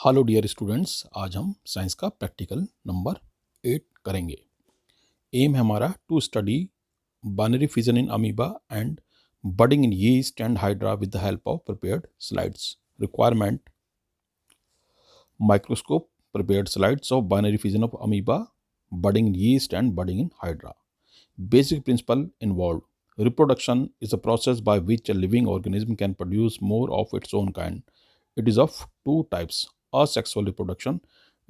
Hello dear students, आज हम science का प्रैक्टिकल नंबर 8 करेंगे। एम है हमारा to study binary fission in amoeba and budding in yeast and hydra with the help of prepared slides. Requirement: microscope, prepared slides of binary fission of amoeba, budding in yeast and budding in hydra. Basic principle involved: reproduction is a process by which a living organism can produce more of its own kind. It is of two types: asexual reproduction.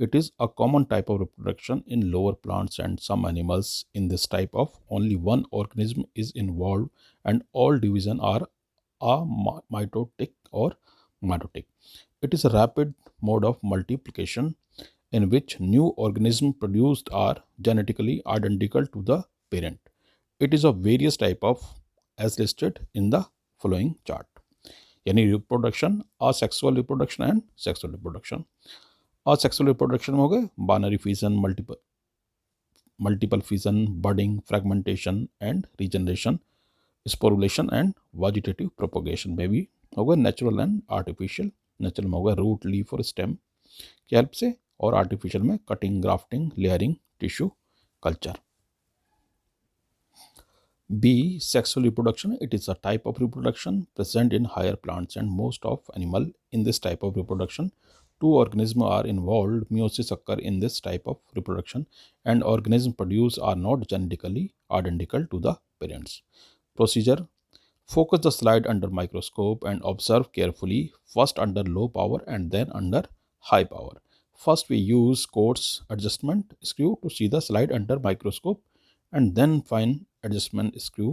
It is a common type of reproduction in lower plants and some animals. In this type of only one organism is involved and all division are mitotic or mitotic. It is a rapid mode of multiplication in which new organisms produced are genetically identical to the parent. It is of various type of as listed in the following chart. यानी reproduction, asexual reproduction and sexual reproduction. Asexual reproduction में हो गए binary fission, multiple fission, budding, fragmentation and regeneration, sporulation and vegetative propagation में भी हो गए natural and artificial. Natural में हो गया रूट, लीफ और स्टेम की हेल्प से, और आर्टिफिशियल में cutting, grafting, layering, tissue culture. B. Sexual reproduction. It is a type of reproduction present in higher plants and most of animal. In this type of reproduction, two organisms are involved. Meiosis occur in this type of reproduction and organisms produced are not genetically identical to the parents. Procedure: focus the slide under microscope and observe carefully, first under low power and then under high power. First we use Cotes adjustment screw to see the slide under microscope and then fine adjustment screw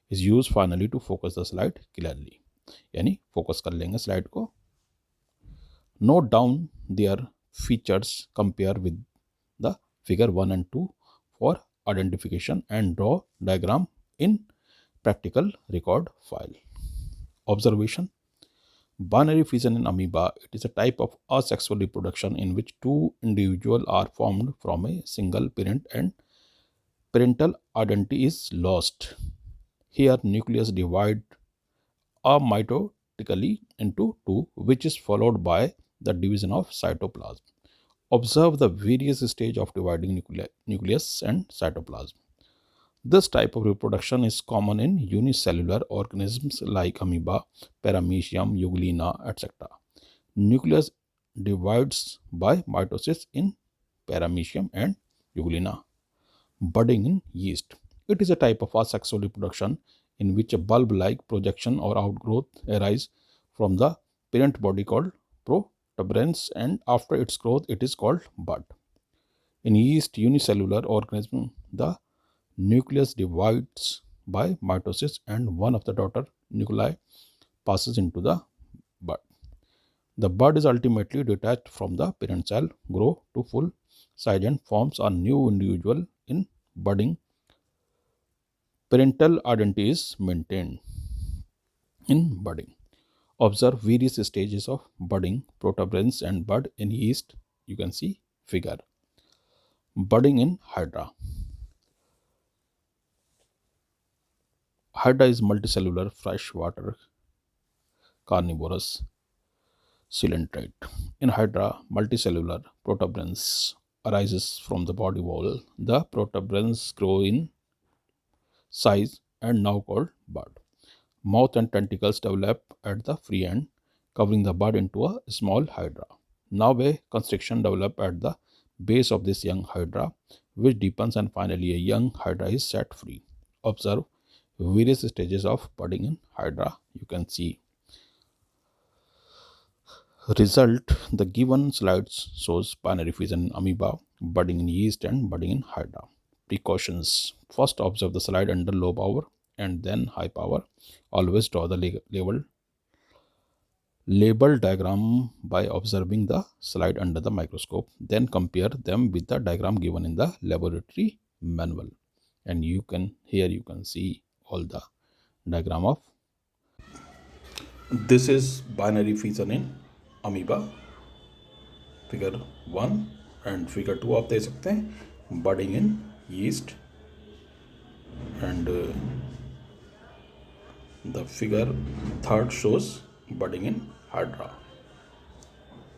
is used finally to focus the slide clearly. यानी focus कर लेंगे slide को। Note down their features, compare with the figure 1 and 2 for identification and draw diagram in practical record file. Observation: binary fission in amoeba. It is a type of asexual reproduction in which two individuals are formed from a single parent and parental identity is lost. Here nucleus divide amitotically into two, which is followed by the division of cytoplasm. Observe the various stage of dividing nucleus and cytoplasm. This type of reproduction is common in unicellular organisms like amoeba, paramecium, euglena, etc. Nucleus divides by mitosis in paramecium and euglena. Budding in yeast. It is a type of asexual reproduction in which a bulb-like projection or outgrowth arise from the parent body called protuberance, and after its growth it is called bud. In yeast unicellular organism, the nucleus divides by mitosis and one of the daughter nuclei passes into the bud. The bud is ultimately detached from the parent cell, grow to full size and forms a new individual. In budding, parental identity is maintained. In budding, observe various stages of budding, protuberance and bud in yeast. You can see figure. Budding in hydra. Hydra is multicellular freshwater carnivorous coelenterate. In hydra, multicellular protuberance arises from the body wall. The protuberance grow in size and now called bud. Mouth and tentacles develop at the free end, covering the bud into a small hydra. Now a constriction develop at the base of this young hydra, which deepens and finally a young hydra is set free. Observe various stages of budding in hydra. You can see result. The given slides shows binary fission in amoeba, budding in yeast and budding in hydra. Precautions: first observe the slide under low power and then high power. Always draw the label diagram by observing the slide under the microscope, then compare them with the diagram given in the laboratory manual. And you can see all the diagram of this is binary fission in amoeba, figure 1 and figure 2 आप देख सकते हैं, budding in yeast, and the figure 3rd shows budding in hydra.